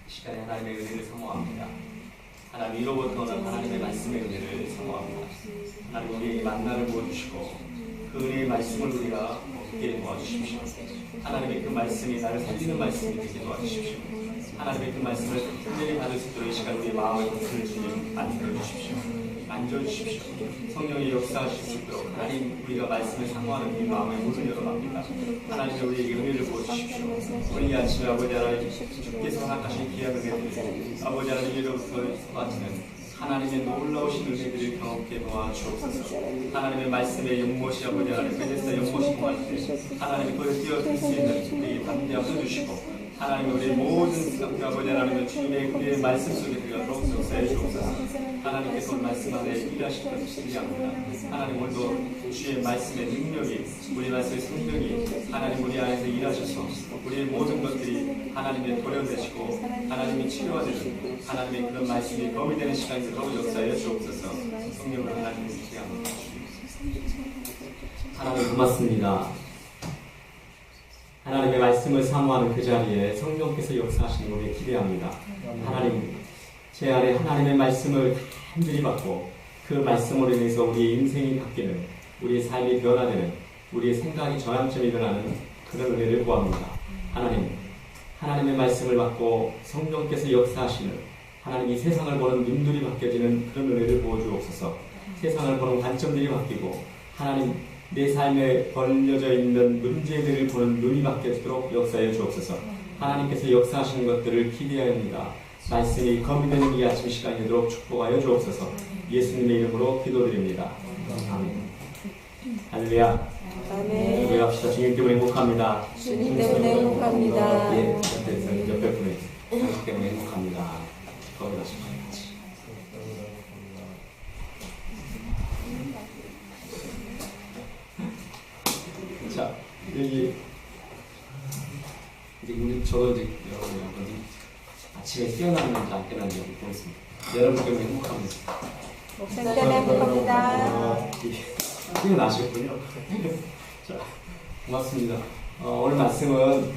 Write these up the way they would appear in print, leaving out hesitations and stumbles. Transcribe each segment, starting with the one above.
이 시간에 하나님의 은혜를 사모합니다. 하나님으로부터 오는 하나님의 말씀의 은혜를 사모합니다. 하나님 우리에게 만나를 부어주시고 그 은혜의 말씀을 우리가 얻게 도와주십시오. 하나님의 그 말씀이 나를 살리는 말씀이 되게 도와주십시오. 하나님의 그 말씀을 흔들리 받을 수 있도록 이 시간 우리의 마음을 흔들리게 만들어주십시오. 만져주십시오. 성령의 역사하실 수 있도록 하나님 우리가 말씀을 사모하는 이 마음의 문을 열어갑니다. 하나님이 우리에게 은혜를 부어주십시오. 우리 이 아침에 아버지 하나님 주께서 허락하신 귀한 은혜들 아버지 하나님으로부터 쏟아지는 하나님의 놀라우신 은혜들을 경험하게 도와주옵소서. 하나님의 말씀의 연못이 아버지 하나님 베데스다 연못이 통할 때 하나님이 그를 뛰어들 수 있는 우리에게 담대함을 주시고 하나님 우리의 모든 생각들 아버지 하나님의 주님의 우리의 말씀 속에 들어가도록 역사해 주옵소서. 하나님께서 말씀 안에 일하실 것을 기대합니다. 하나님 오늘도 주의 말씀의 능력이 우리 말씀의 성령이 하나님 우리 안에서 일하셔서 우리의 모든 것들이 하나님의 도려내시고 하나님이 치료가 되는 하나님의 그런 말씀이 검이 되는 시간이 되도록 역사해 주옵소서. 성령으로 하나님을 기대합니다. 하나님 고맙습니다. 하나님의 말씀을 사모하는 그 자리에 성령께서 역사하시는 것을 기대합니다. 하나님, 제 안에 하나님의 말씀을 간절히 받고 그 말씀으로 인해서 우리의 인생이 바뀌는, 우리의 삶이 변화되는, 우리의 생각이 전환점이 일어나는 그런 은혜를 구합니다. 하나님, 하나님의 말씀을 받고 성령께서 역사하시는 하나님 이 세상을 보는 눈들이 바뀌어지는 그런 은혜를 부어주옵소서. 세상을 보는 관점들이 바뀌고 하나님 내 삶에 벌려져 있는 문제들을 보는 눈이 바뀌어지도록 역사해 주옵소서. 하나님께서 역사하시는 것들을 기대합니다. 말씀이 검이 되는 이 아침 시간이 되도록 축복하여 주옵소서. 예수님의 이름으로 기도드립니다. 아멘. 할렐루야. 아멘. 고백합시다. 주님 때문에 행복합니다. 주님 때문에 행복합니다. 예, 옆에 분이 주님 때문에 행복합니다. 고백하십시오. 자, 여기 이제 저도 이제 여러분이 아침에 깨어나는지 안 깨어나는지 보겠습니다. 여러분 때문에 행복합니다. 목사님 때문에 행복합니다. 깨어나셨군요. 자, 고맙습니다. 오늘 말씀은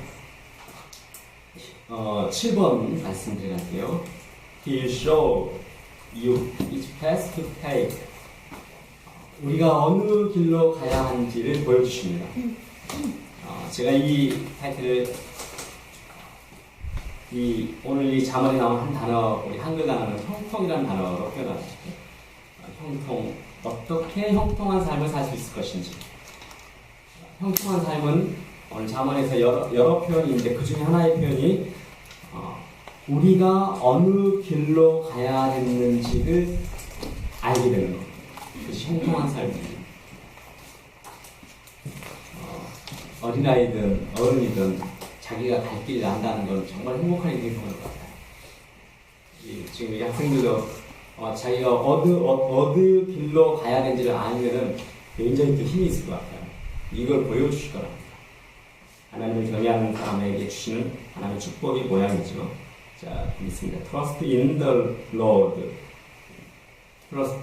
7번 말씀 드릴게요. He showed you which path to take. 우리가 어느 길로 가야 하는지를 보여주십니다. 제가 이 타이틀을 오늘 이 자문에 나온 한 단어, 우리 한글 단어는 형통이라는 단어로 표현합니다. 형통, 어떻게 형통한 삶을 살 수 있을 것인지. 형통한 삶은 오늘 자문에서 여러 표현이 있는데 그 중에 하나의 표현이 우리가 어느 길로 가야 되는지를 알게 되는 것. 그것이 형통한 삶입니다. 어린아이든 어른이든 자기가 갈 길을 안다는 건 정말 행복한 일이 되는 것 같아요. 지금 이 학생들도 자기가 어느 길로 가야 되는지를 알면은 굉장히 또 힘이 있을 것 같아요. 이걸 보여주실 거랍니다. 하나님을 경외하는 사람에게 주시는 하나님의 축복의 모양이죠. 자, 있습니다. Trust in the Lord. Trust,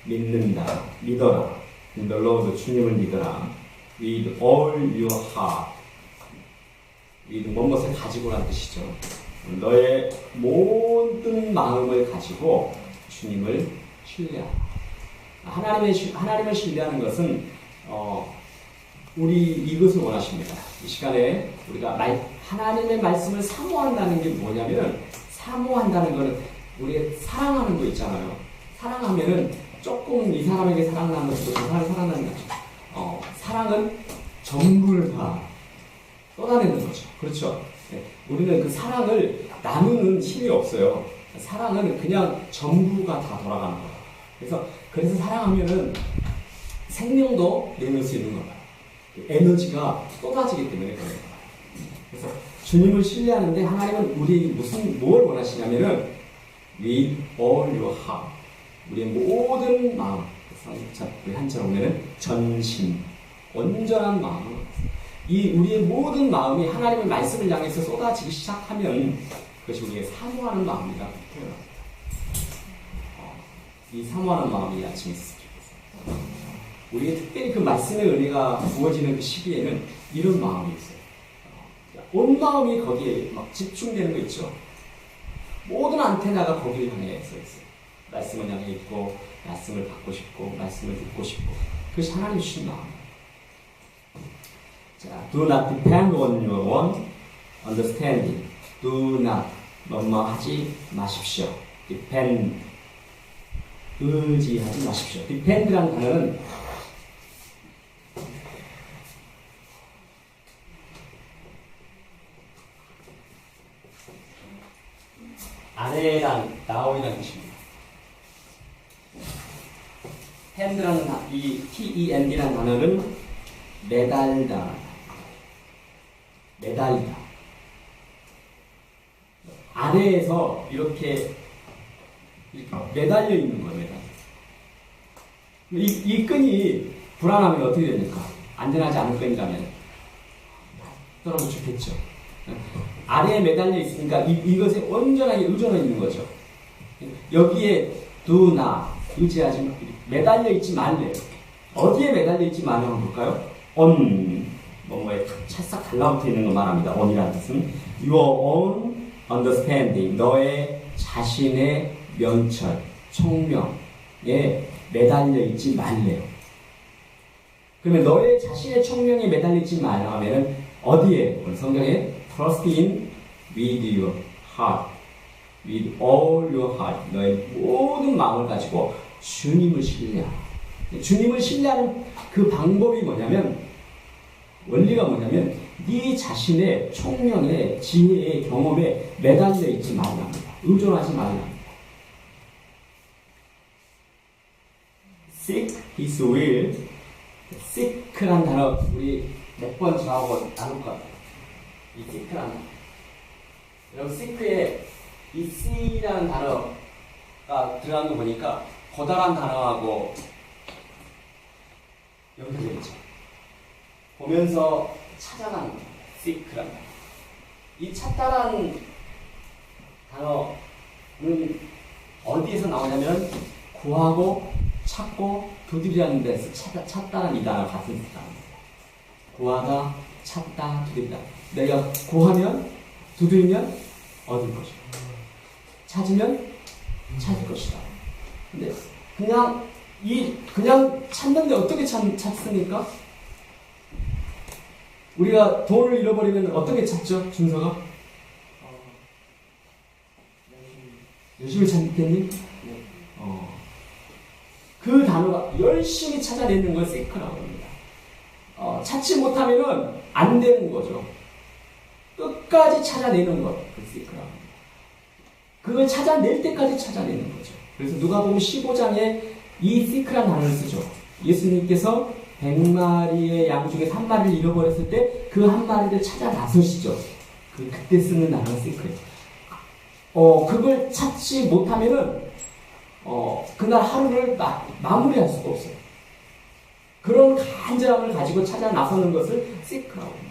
믿는다, 믿어라. In the Lord, 주님을 믿어라. With all your heart. with 무엇을 가지고라는 뜻이죠. 너의 모든 마음을 가지고 주님을 신뢰하라. 하나님을 신뢰하는 것은 우리 이것을 원하십니다. 이 시간에 우리가 하나님의 말씀을 사모한다는 게 뭐냐면은, 사모한다는 거는 우리가 사랑하는 거 있잖아요. 사랑하면은 조금 이 사람에게 사랑하는 것도 저 사람을 사랑하는 거죠. 사랑은 전부를 다 쏟아내는 거죠. 그렇죠? 네. 우리는 그 사랑을 나누는 힘이 없어요. 사랑은 그냥 전부가 다 돌아가는 거예요. 그래서 사랑하면은 생명도 내놓을 수 있는 거예요. 에너지가 쏟아지기 때문에 그런 거예요. 그래서 주님을 신뢰하는데 하나님은 우리에게 뭘 원하시냐면은 with all your heart. 우리의 모든 마음. 우리 한자로 보면은 전심. 온전한 마음. 우리의 모든 마음이 하나님의 말씀을 향해서 쏟아지기 시작하면 그것이 우리의 사모하는 마음이라고 표현합니다. 이 사모하는 마음이 아침에 있었으면 좋겠어요. 우리의 특별히 그 말씀의 은혜가 부어지는 그 시기에는 이런 마음이 있어요. 온 마음이 거기에 막 집중되는 거 있죠. 모든 안테나가 거기를 향해 서 있어요. 말씀을 향해 있고, 말씀을 받고 싶고, 말씀을 듣고 싶고. 그것이 하나님 주신 마음. 자, do not depend on your own understanding. do not, 뭐뭐 하지 마십시오. depend, 의지하지 마십시오. depend라는 단어는 아래랑 나오이라는 뜻입니다. hand라는 이 tend라는 단어는 매달다, 매달리다. 아래에서 이렇게 매달려 있는 거예요. 매달려. 이 끈이 불안하면 어떻게 됩니까? 안전하지 않은 끈이라면 떨어져 죽겠죠. 아래에 매달려 있으니까 이것에 온전하게 의존해 있는 거죠. 여기에 do not, 의지하지, 매달려 있지 말래요. 어디에 매달려 있지 말라고 한번 볼까요? on, 뭐뭐에 찰싹 달라붙어 있는 거 말합니다. on이라는 뜻은 your own understanding, 너의 자신의 면철, 총명에 매달려 있지 말래요. 그러면 너의 자신의 총명에 매달려 있지 말라 하면은 어디에? 오늘 성경에 trust in with your heart, with all your heart, 너의 모든 마음을 가지고 주님을 신뢰하라. 주님을 신뢰하는 그 방법이 뭐냐면, 원리가 뭐냐면 네 자신의 총명의 지혜의 경험에 매달려 있지 말랍니다. 의존하지 말랍니다. seek his will. seek란 단어 우리 몇 번 저하고 나눌 것 같아요. 이 seek란 단어. 여러분 seek에 이 see라는 단어가 들어간 거 보니까 커다란 단어하고 연결되어 있죠. 보면서 찾아가는 거예요. seek란 단어. 이 찾다라는 단어는 어디에서 나오냐면 구하고 찾고 두드리라는 데서 찾다는 이 단어 같은 단어입니다. 구하다, 찾다, 두드리다. 내가 구하면, 두드리면 얻을 것이다. 찾으면 찾을 것이다. 근데 그냥 찾는데 어떻게 찾습니까? 우리가 돈을 잃어버리면 어떻게 찾죠, 준서가? 열심히 찾겠니? 그 단어가 열심히 찾아내는 걸 seek라고 합니다. 찾지 못하면은 안 되는 거죠. 끝까지 찾아내는 것, 그 seek라고 합니다. 그걸 찾아낼 때까지 찾아내는 거죠. 그래서 누가복음 15장에 이 seek라는 단어를 쓰죠. 예수님께서 100마리의 양 중에 3마리를 잃어버렸을 때 그 한 마리를 찾아 나서시죠. 그때 쓰는 단어가 seek예요. 그걸 찾지 못하면은 그날 하루를 마무리할 수가 없어요. 그런 간절함을 가지고 찾아 나서는 것을 seek라고 합니다.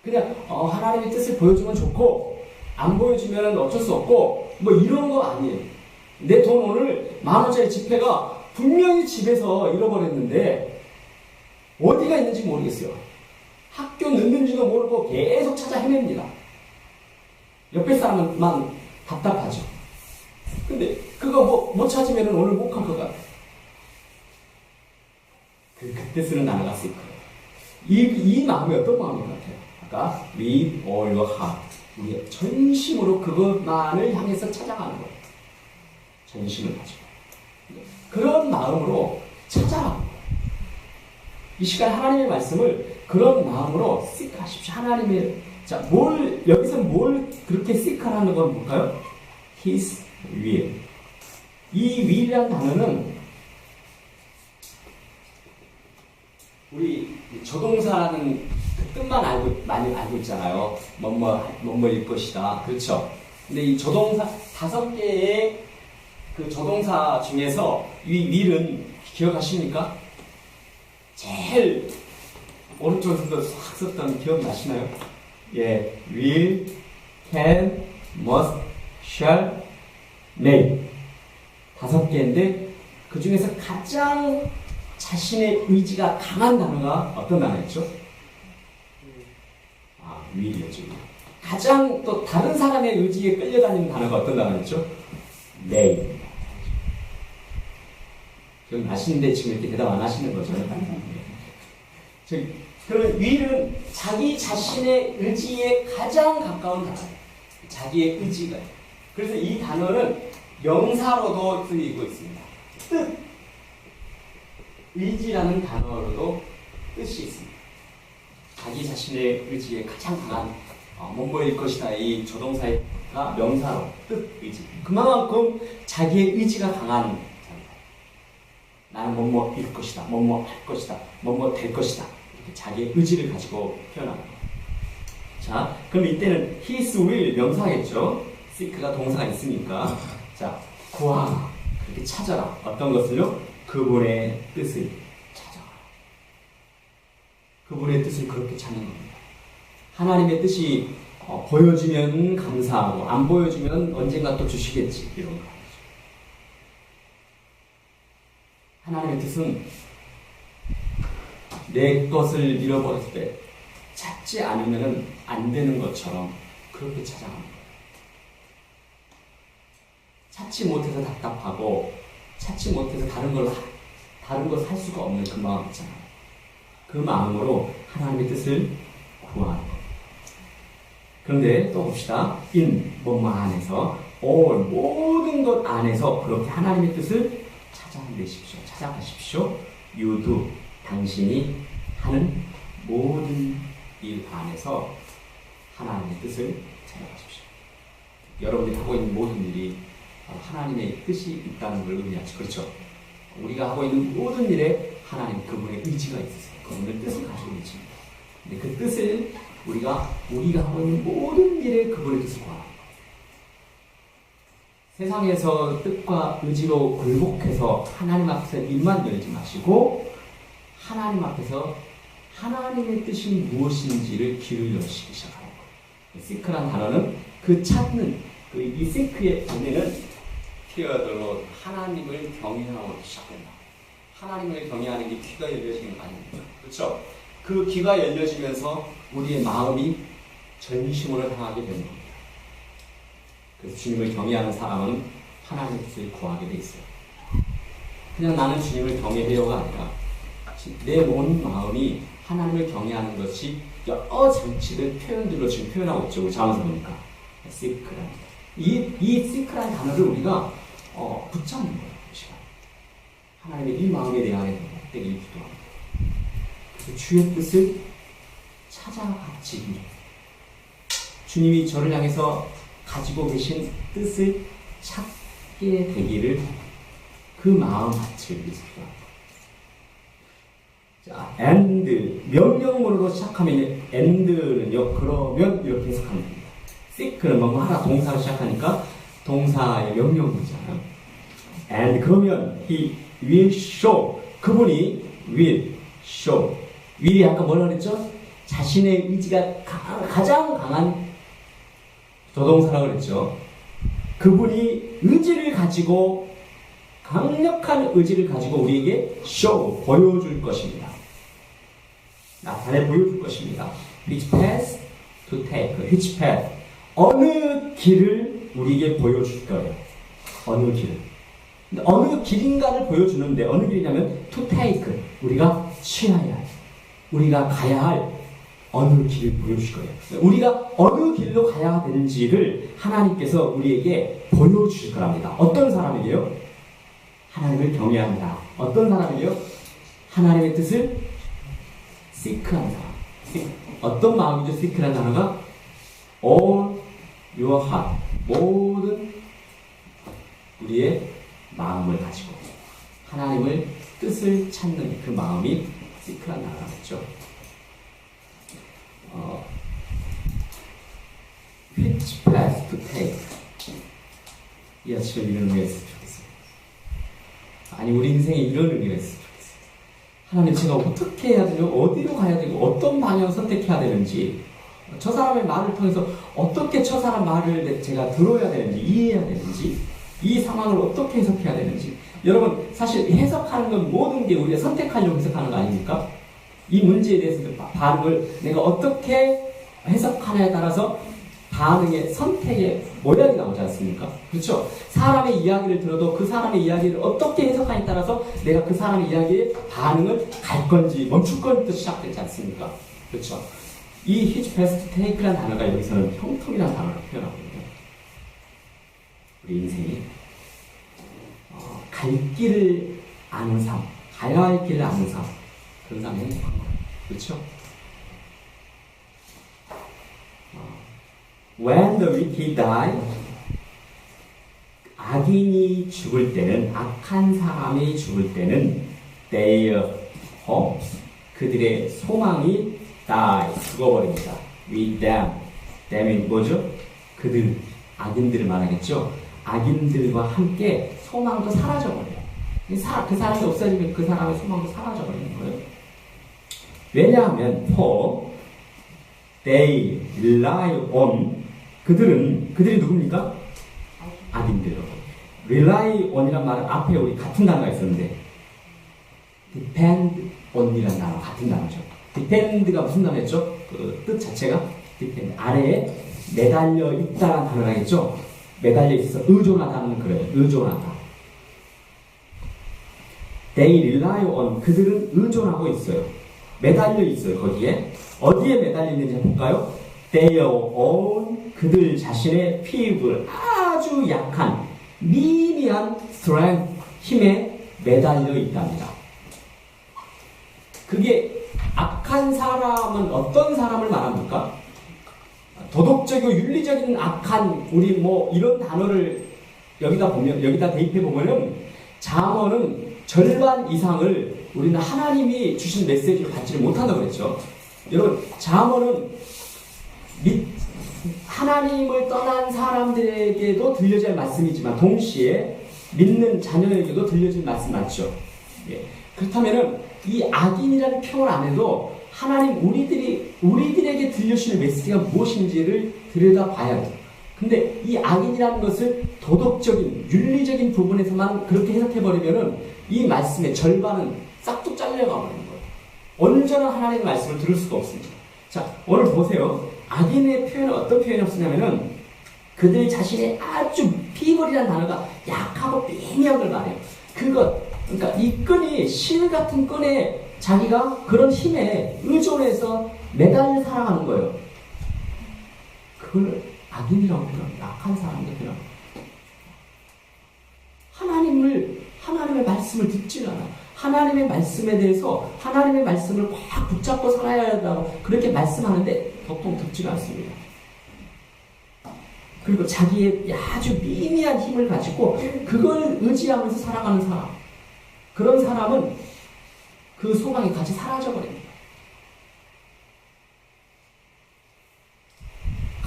그냥 하나님의 뜻을 보여주면 좋고 안 보여주면 어쩔 수 없고 뭐 이런 거 아니에요. 내 돈 오늘 10,000원짜리 지폐가 분명히 집에서 잃어버렸는데 어디가 있는지 모르겠어요. 학교 늦는지도 모르고 계속 찾아 헤맵니다. 옆에 사람만 답답하죠. 근데 그거 못 찾으면 오늘 못 갈 것 같아. 그때 쓰는 단어가 seek예요. 이 마음이 어떤 마음인 것 같아요? 아까 with all your heart, 우리의 전심으로 그것만을 향해서 찾아가는 거예요. 전심을 가지고 그런 마음으로 찾아가는 거예요. 이 시간 하나님의 말씀을 그런 마음으로 seek하십시오. 하나님의 여기서 뭘 그렇게 seek하라는 건 뭘까요? His will. 이 will이라는 단어는 우리 조동사라는 그 뜻만 많이 알고 있잖아요. 뭐뭐일 것이다. 그렇죠? 근데 이 조동사 5개의 그 조동사 중에서 이 will은 기억하십니까? 제일 오른쪽에서도 싹 썼던 기억나시나요? 예, will, can, must, shall, may. 5개인데 그 중에서 가장 자신의 의지가 강한 단어가 어떤 단어였죠? will이었죠. 가장 또 다른 사람의 의지에 끌려다니는 단어가 어떤 단어였죠? 네. 기억나시는데 지금 이렇게 대답 안 하시는 거죠? 그러면 will은 자기 자신의 의지에 가장 가까운 단어예요. 자기의 의지가. 그래서 이 단어는 명사로도 쓰이고 있습니다. 뜻. 의지라는 단어로도 뜻이 있습니다. 자기 자신의 의지에 가장 강한 뭐뭐일 것이다. 이 조동사가 명사로 뜻, 의지. 그만큼 자기의 의지가 강한 자입니다. 나는 뭐뭐일 것이다. 뭐뭐 할 것이다. 뭐뭐 될 것이다. 이렇게 자기의 의지를 가지고 표현하는 거예요. 자, 그럼 이때는 his will 명사겠죠. seek가 동사가 있으니까. 자, 구하라. 그렇게 찾아라. 어떤 것을요? 그분의 뜻을 찾아라. 그분의 뜻을 그렇게 찾는 겁니다. 하나님의 뜻이 보여주면 감사하고 안 보여주면 언젠가 또 주시겠지. 이런 거. 하나님의 뜻은 내 것을 잃어버렸을 때 찾지 않으면 안 되는 것처럼 그렇게 찾아가는 거예요. 찾지 못해서 답답하고 찾지 못해서 다른 걸 할 수가 없는 그 마음 있잖아요. 그 마음으로 하나님의 뜻을 구하는 거예요. 그런데 또 봅시다. in 뭐뭐 안에서 all 모든 것 안에서 그렇게 하나님의 뜻을 찾아내십시오. 찾아가십시오. you do 당신이 하는 모든 일 안에서 하나님의 뜻을 찾아가십시오. 여러분들이 하고 있는 모든 일이 하나님의 뜻이 있다는 걸 의미하죠. 그렇죠? 우리가 하고 있는 모든 일에 하나님 그분의 의지가 있으세요. 그분의 뜻을 가지고 있습니다. 근데 그 뜻을 우리가 하고 있는 모든 일에 그분의 뜻을 구하는 거예요. 세상에서 뜻과 의지로 굴복해서 하나님 앞에서 입만 열지 마시고 하나님 앞에서 하나님의 뜻이 무엇인지를 귀를 열시기 시작하는 거예요. seek란 단어는 그 찾는 이 seek의 의미는 피어들로 하나님을 경외하고 시작된다. 하나님을 경외하는 게 귀가 열려지는 거 아닙니까? 그렇죠? 그 귀가 열려지면서 우리의 마음이 전심으로 향하게 되는 겁니다. 그래서 주님을 경외하는 사람은 하나님의 뜻을 구하게 돼 있어요. 그냥 나는 주님을 경외해요가 아니라 내 온 마음이 하나님을 경외하는 것이 여러 장치들 표현들로 지금 표현하고 있죠. 우리 자문서 보니까 seek란 이 seek란 단어를 우리가 붙잡는 거예요. 하나님의 이 마음에 내 안에 되길 기도합니다. 그래서 주의 뜻을 찾아가지기. 주님이 저를 향해서 가지고 계신 뜻을 찾게 되기를 그 마음 같이 기도합니다. 자, and 명령문으로 시작하면 and는요. 그러면 이렇게 해석하면 됩니다. seek는 뭐뭐 하라 동사로 시작하니까 동사의 명령문이잖아요. and 그러면 he will show 그분이 will show will이 아까 뭐라 그랬죠? 자신의 의지가 가장 강한 조동사라고 그랬죠. 그분이 의지를 가지고 강력한 의지를 가지고 우리에게 show 보여줄 것입니다. 나타내 보여줄 것입니다. which path to take which path 어느 길을 우리에게 보여줄 거예요. 어느 길을. 어느 길인가를 보여주는데 어느 길이냐면 to take 우리가 취해야 할 우리가 가야 할 어느 길을 보여줄 거예요. 우리가 어느 길로 가야 되는지를 하나님께서 우리에게 보여주실 거랍니다. 어떤 사람에게요? 하나님을 경외합니다. 어떤 사람에게요? 하나님의 뜻을 seek하는 사람. 어떤 마음이죠? seek라는 단어가 all your heart 모든 우리의 마음을 가지고 하나님을 뜻을 찾는 그 마음이 seek라는 단어겠죠. which path to take 이 아침에 이런 의미가 있으면 좋겠어요. 아니 우리 인생에 이런 의미가 있으면 좋겠어요. 하나님 제가 어떻게 해야 되고 어디로 가야 되고 어떤 방향을 선택해야 되는지 저 사람의 말을 통해서 어떻게 저 사람 말을 제가 들어야 되는지 이해해야 되는지 이 상황을 어떻게 해석해야 되는지 여러분 사실 해석하는 건 모든 게 우리가 선택하려고 해석하는 거 아닙니까? 이 문제에 대해서 발음을 내가 어떻게 해석하냐에 따라서 반응의 선택의 모양이 나오지 않습니까? 그렇죠? 사람의 이야기를 들어도 그 사람의 이야기를 어떻게 해석하냐에 따라서 내가 그 사람의 이야기에 반응을 갈 건지 멈출 건지부터 시작되지 않습니까? 그렇죠? 이 his best take라는 단어가 여기서는 형통이라는 단어를 표현하거든요. 우리 인생이 갈 길을 아는 삶, 가야 할 길을 아는 삶, 그런 삶이 행복한 거예요. 그렇죠? When the wicked die, 악인이 죽을 때는, 악한 사람이 죽을 때는 their hopes, 그들의 소망이 die, 죽어버립니다. With them, them이 뭐죠? 그들, 악인들을 말하겠죠? 악인들과 함께 소망도 사라져버려요. 그 사람이 없어지면 그 사람의 소망도 사라져버리는 거예요. 왜냐하면 for they rely on, 그들이 누굽니까? 악인들이요. rely on이란 말은 앞에 우리 같은 단어가 있었는데 depend on이라는 단어 같은 단어죠. depend가 무슨 단어였죠? 그 뜻 자체가 depend, 아래에 매달려 있다라는 단어가 있죠. 매달려 있어서 의존하다는 그래요. 의존하다. They rely on, 그들은 의존하고 있어요. 매달려 있어요. 거기에 어디에 매달려 있는지 볼까요? Their own, 그들 자신의 피부를 아주 약한 미미한 strength, 힘에 매달려 있답니다. 그게 악한 사람은 어떤 사람을 말합니까? 도덕적이고 윤리적인 악한, 우리 뭐 이런 단어를 여기다 대입해 보면은 잠언은 절반 이상을 우리는 하나님이 주신 메시지를 받지를 못한다고 그랬죠. 여러분, 잠언은 하나님을 떠난 사람들에게도 들려질 말씀이지만 동시에 믿는 자녀에게도 들려질 말씀 맞죠. 예. 그렇다면은 이 악인이라는 표현 안에도 하나님 우리들에게 들려주시는 메시지가 무엇인지를 들여다봐야 돼요. 근데 이 악인이라는 것을 도덕적인 윤리적인 부분에서만 그렇게 해석해버리면은 이 말씀의 절반은 싹둑 잘려가 버리는 거예요. 온전한 하나님의 말씀을 들을 수가 없습니다. 자, 오늘 보세요. 악인의 표현은 어떤 표현이 쓰냐면은 그들 자신의 아주 피벌이라는 단어가 약하고 미미한 걸 말해요. 그러니까 이 끈이 실 같은 끈에 자기가 그런 힘에 의존해서 매달려 살아가는 거예요. 그걸 악인이라고 표현합니다. 약한 사람들 표현합니다. 하나님의 말씀을 듣질 않아. 하나님의 말씀에 대해서 하나님의 말씀을 확 붙잡고 살아야 한다고 그렇게 말씀하는데 보통 듣지가 않습니다. 그리고 자기의 아주 미미한 힘을 가지고 그걸 의지하면서 살아가는 사람, 그런 사람은 그 소망이 같이 사라져버립니다.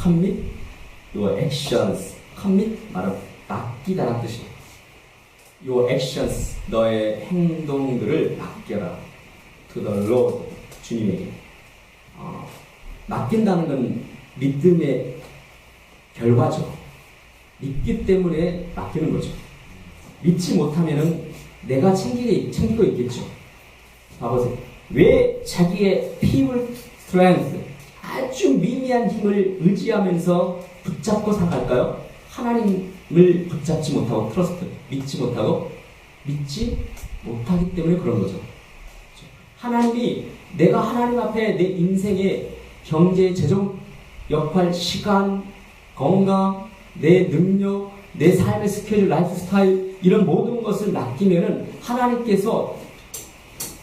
commit your actions. commit 말은 맡기다라는 뜻이에요. your actions, 너의 행동들을 맡겨라. to the Lord, 주님에게. 맡긴다는 건 믿음의 결과죠. 믿기 때문에 맡기는 거죠. 믿지 못하면은 내가 챙기고 있겠죠. 봐보세요. 왜 자기의 피울 스트렝스, 아주 미미한 힘을 의지하면서 붙잡고 살아갈까요? 하나님을 붙잡지 못하고 트러스트, 믿지 못하기 때문에 그런 거죠. 내가 하나님 앞에 내 인생의 경제, 재정, 역할, 시간, 건강, 내 능력, 내 삶의 스케줄, 라이프 스타일 이런 모든 것을 맡기면은 하나님께서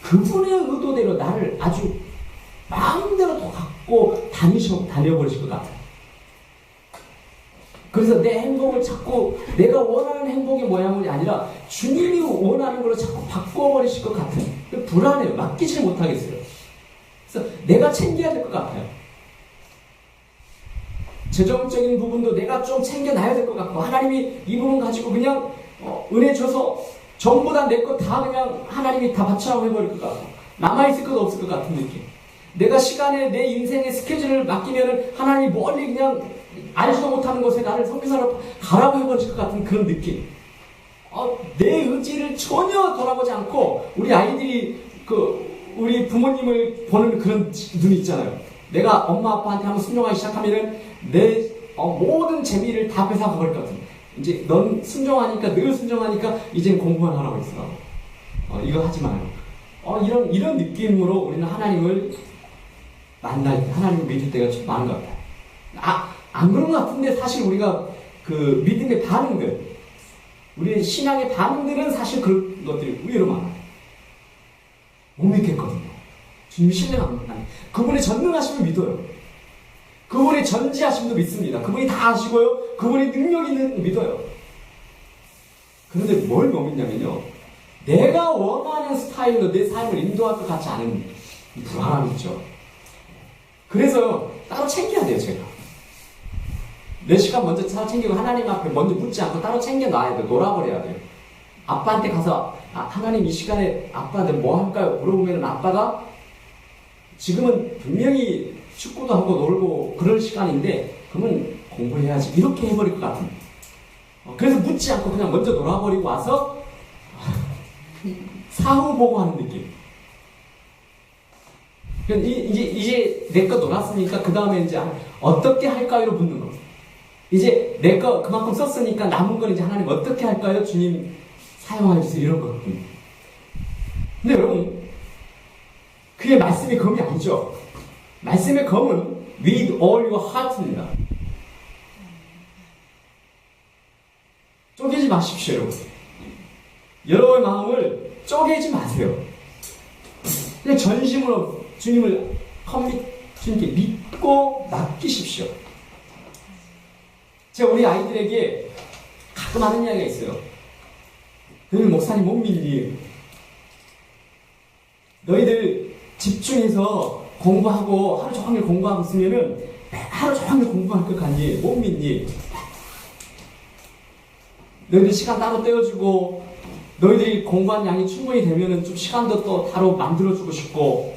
그분의 의도대로 나를 아주 마음대로 더 갖고 다녀버리실 것 같아요. 그래서 내 행복을 자꾸 내가 원하는 행복의 모양이 아니라 주님이 원하는 걸로 자꾸 바꿔버리실 것 같은, 불안해요. 맡기지 못하겠어요. 그래서 내가 챙겨야 될 것 같아요. 재정적인 부분도 내가 좀 챙겨놔야 될 것 같고, 하나님이 이 부분 가지고 그냥 은혜 줘서 전부 다 내 것 다 그냥 하나님이 다 바쳐라고 해버릴 것 같고, 남아있을 것 없을 것 같은 느낌. 내가 시간에 내 인생의 스케줄을 맡기면은 하나님이 멀리 그냥 알지도 못하는 곳에 나를 선교사로 가라고 해버릴 것 같은 그런 느낌. 내 의지를 전혀 돌아보지 않고 우리 아이들이 우리 부모님을 보는 그런 눈이 있잖아요. 내가 엄마 아빠한테 한번 순종하기 시작하면은 내 모든 재미를 다 뺏어가 버릴 것 같은. 이제 넌 순종하니까 늘 순종하니까 이제 공부만 하라고 있어. 이거 하지 마요. 이런 느낌으로 우리는 하나님을 만날 때, 하나님을 믿을 때가 좀 많은 것 같아요. 안 그런 것 같은데 사실 우리가 그 믿음의 반응들, 우리의 신앙의 반응들은 사실 그런 것들이 의외로 많아요. 못 믿겠거든요. 주님 신뢰가 안 가요. 그분의 전능하심을 믿어요. 그분의 전지하심도 믿습니다. 그분이 다 아시고요. 그분의 능력 있는 믿어요. 그런데 뭘 못 믿냐면요. 내가 원하는 스타일로 내 삶을 인도할 것 같지 않은 불안함이 있죠. 그래서 따로 챙겨야 돼요, 제가. 내 시간 먼저 따로 챙기고 하나님 앞에 먼저 묻지 않고 따로 챙겨놔야 돼요. 놀아버려야 돼요. 아빠한테 가서 하나님 이 시간에 아빠한테 뭐 할까요? 물어보면 아빠가 지금은 분명히 축구도 하고 놀고 그럴 시간인데 그러면 공부해야지 이렇게 해버릴 것 같은. 그래서 묻지 않고 그냥 먼저 놀아버리고 와서 사후 보고하는 느낌. 이제 내 거 놀았으니까 그 다음에 이제 어떻게 할까요로 묻는 거. 이제 내 거 그만큼 썼으니까 남은 건 이제 하나님 어떻게 할까요? 주님 사용해 주세요. 이런 거거든요. 근데 여러분, 그게 말씀의 검이 아니죠. 말씀의 검은 with all your heart입니다. 쪼개지 마십시오, 여러분. 여러분의 마음을 쪼개지 마세요. 그냥 전심으로 주님을 주님께 믿고 맡기십시오. 제가 우리 아이들에게 가끔 하는 이야기가 있어요. 너희들 목사님 못 믿니? 너희들 집중해서 공부하고 하루 종일 공부하고 있으면은 하루 종일 공부할 것 같니? 못 믿니? 너희들 시간 따로 떼어주고 너희들이 공부한 양이 충분히 되면은 좀 시간도 또 따로 만들어주고 싶고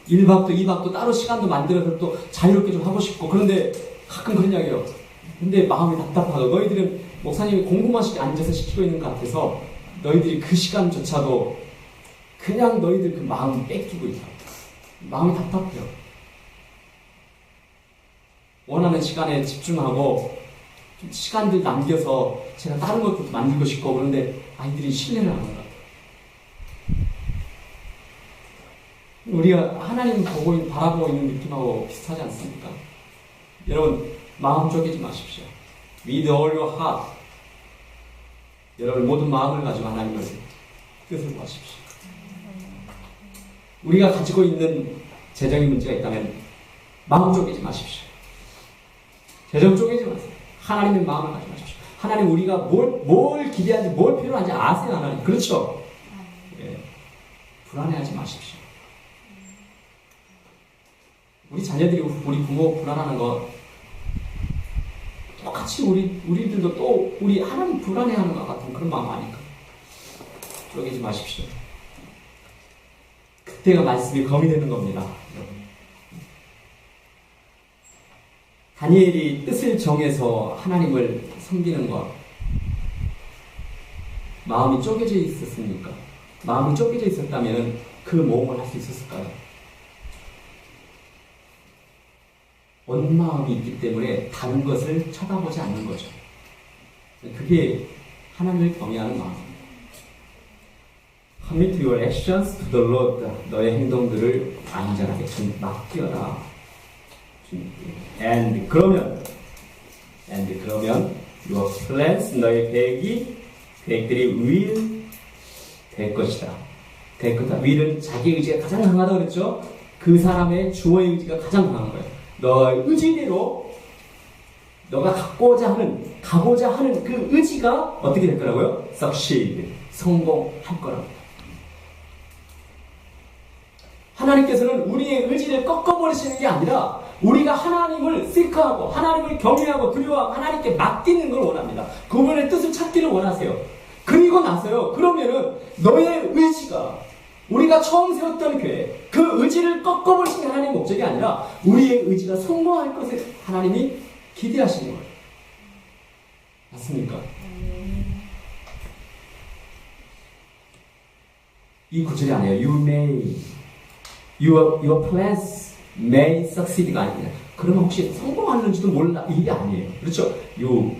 1박도 2박도 따로 시간도 만들어서 또 자유롭게 좀 하고 싶고 그런데 가끔 그런 이야기해요. 근데 마음이 답답하고 너희들은 목사님이 공부만 앉아서 시키고 있는 것 같아서 너희들이 그 시간조차도 그냥 너희들 그 마음 뺏기고 있다. 마음이 답답해요. 원하는 시간에 집중하고 좀 시간들 남겨서 제가 다른 것도 만들고 싶고 그런데 아이들이 신뢰를 안 하는 것 같아요. 우리가 하나님 바라보고 있는 느낌하고 비슷하지 않습니까? 여러분 마음 쪼개지 마십시오. With all your heart. 여러분 모든 마음을 가지고 하나님을 뜻을 구하십시오. 우리가 가지고 있는 재정의 문제가 있다면 마음 쪼개지 마십시오. 재정 쪼개지 마세요. 하나님의 마음을 가지고 마십시오. 하나님 우리가 뭘 기대하는지 뭘 필요한지 아세요 하나님. 그렇죠? 예. 불안해하지 마십시오. 우리 자녀들이 우리 부모 불안하는 거 똑같이 우리들도 또 우리 하나님 불안해하는 것 같은 그런 마음 아닐까? 쪼개지 마십시오. 그때가 말씀이 검이 되는 겁니다. 다니엘이 뜻을 정해서 하나님을 섬기는 것 마음이 쪼개져 있었습니까? 마음이 쪼개져 있었다면 그 모험을 할 수 있었을까요? 온 마음이 있기 때문에 다른 것을 쳐다보지 않는 거죠. 그게 하나님을 경외하는 마음입니다. Commit your actions to the Lord. 너의 행동들을 안전하게 맡겨라. And 그러면 your plans, 너의 계획들이 will 될 것이다. 될 거다. will은 자기 의지가 가장 강하다고 그랬죠? 그 사람의 주어의 의지가 가장 강한 거예요. 너의 의지대로 너가 가고자 하는 그 의지가 어떻게 될 거라고요? succeed, 성공할 거라고. 하나님께서는 우리의 의지를 꺾어버리시는 게 아니라 우리가 하나님을 seek하고 하나님을 경외하고 두려워하고 하나님께 맡기는 걸 원합니다. 그분의 뜻을 찾기를 원하세요. 그리고 나서요. 그러면은 너의 의지가 우리가 처음 세웠던 교회 그 의지를 꺾어버리시는 게 하나님의 목적이 아니라 우리의 의지가 성공할 것을 하나님이 기대하시는 거예요. 맞습니까? 이 구절이 아니에요. You may, your plans may succeed가 아닙니다. 그러면 혹시 성공하는지도 몰라 이게 아니에요. 그렇죠? 요